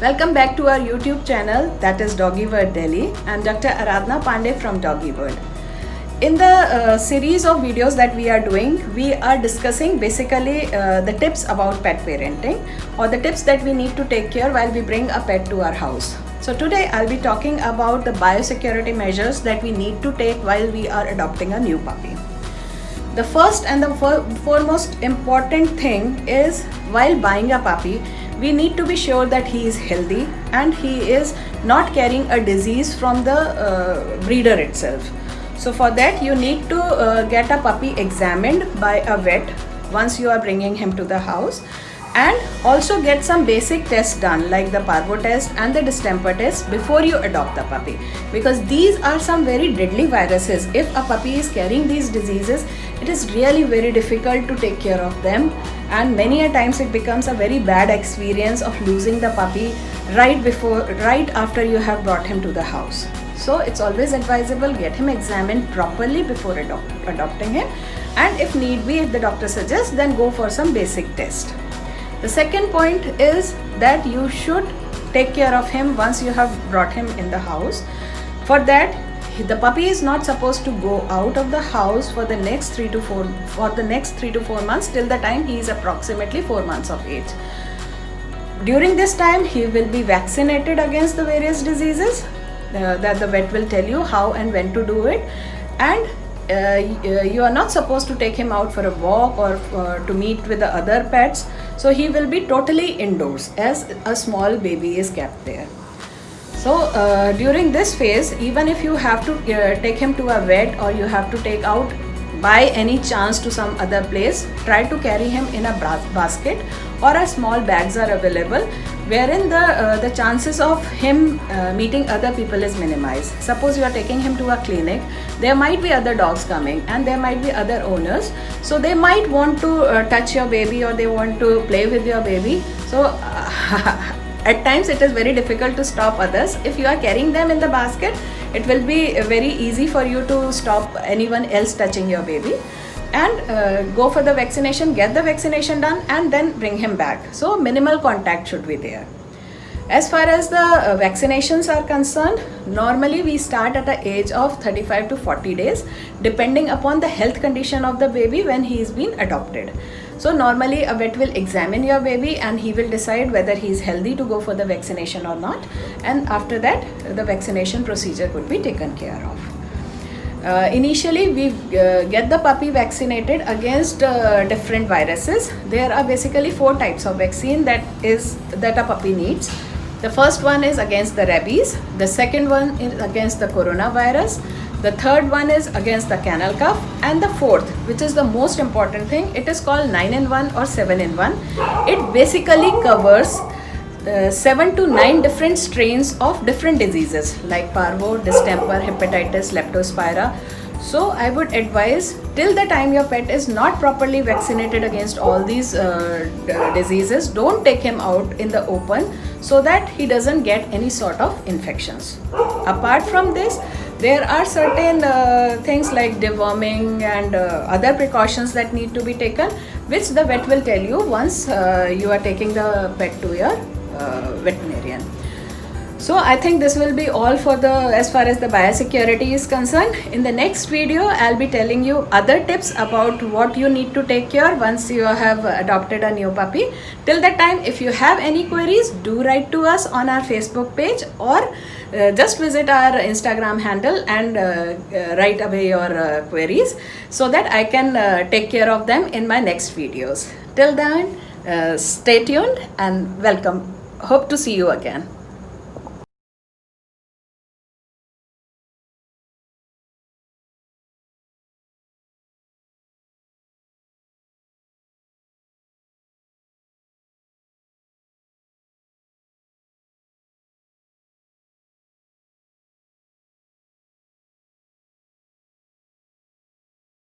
Welcome back to our YouTube channel, that is Doggy World Delhi. I'm Dr. Aradhna Pandey from Doggy World. In the series of videos that we are doing, we are discussing basically the tips about pet parenting or the tips that we need to take care while we bring a pet to our house. So today I'll be talking about the biosecurity measures that we need to take while we are adopting a new puppy. The first and the foremost important thing is while buying a puppy, we need to be sure that he is healthy and he is not carrying a disease from the breeder itself. So for that you need to get a puppy examined by a vet once you are bringing him to the house, and also get some basic tests done like the parvo test and the distemper test before you adopt the puppy, because these are some very deadly viruses. If a puppy is carrying these diseases, it is really very difficult to take care of them, and many a times it becomes a very bad experience of losing the puppy right after you have brought him to the house. So it's always advisable, get him examined properly before adopting him, and if need be, if the doctor suggests, then go for some basic test. The second point is that you should take care of him once you have brought him in the house. For that, the puppy is not supposed to go out of the house for the next 3 to 4 months till the time he is approximately 4 months of age. During this time, he will be vaccinated against the various diseases that the vet will tell you how and when to do it, and you are not supposed to take him out for a walk or to meet with the other pets. So he will be totally indoors as a small baby is kept there. So during this phase, even if you have to take him to a vet or you have to take out by any chance to some other place, try to carry him in a basket or a small bags are available, wherein the chances of him meeting other people is minimized. Suppose you are taking him to a clinic, there might be other dogs coming and there might be other owners, so they might want to touch your baby or they want to play with your baby. So at times it is very difficult to stop others. If you are carrying them in the basket, it will be very easy for you to stop anyone else touching your baby, and go for the vaccination, get the vaccination done, and then bring him back. So minimal contact should be there. As far as the vaccinations are concerned, normally we start at the age of 35 to 40 days depending upon the health condition of the baby when he is being adopted. So normally a vet will examine your baby and he will decide whether he is healthy to go for the vaccination or not, and after that the vaccination procedure could be taken care of. Initially we get the puppy vaccinated against different viruses. There are basically 4 types of vaccine that a puppy needs. The first one is against the rabies, the second one is against the coronavirus, the third one is against the kennel cough, and the fourth, which is the most important thing, it is called 9-in-1 or 7-in-1. It basically covers 7 to 9 different strains of different diseases like parvo, distemper, hepatitis, leptospira. So I would advise, till the time your pet is not properly vaccinated against all these diseases, don't take him out in the open so that he doesn't get any sort of infections. Apart from this, there are certain things like deworming and other precautions that need to be taken, which the vet will tell you once you are taking the pet to your veterinarian. So I think this will be all for as far as the biosecurity is concerned. In the next video, I'll be telling you other tips about what you need to take care once you have adopted a new puppy. Till that time, if you have any queries, do write to us on our Facebook page or just visit our Instagram handle and write away your queries so that I can take care of them in my next videos. Till then, stay tuned and welcome. Hope to see you again.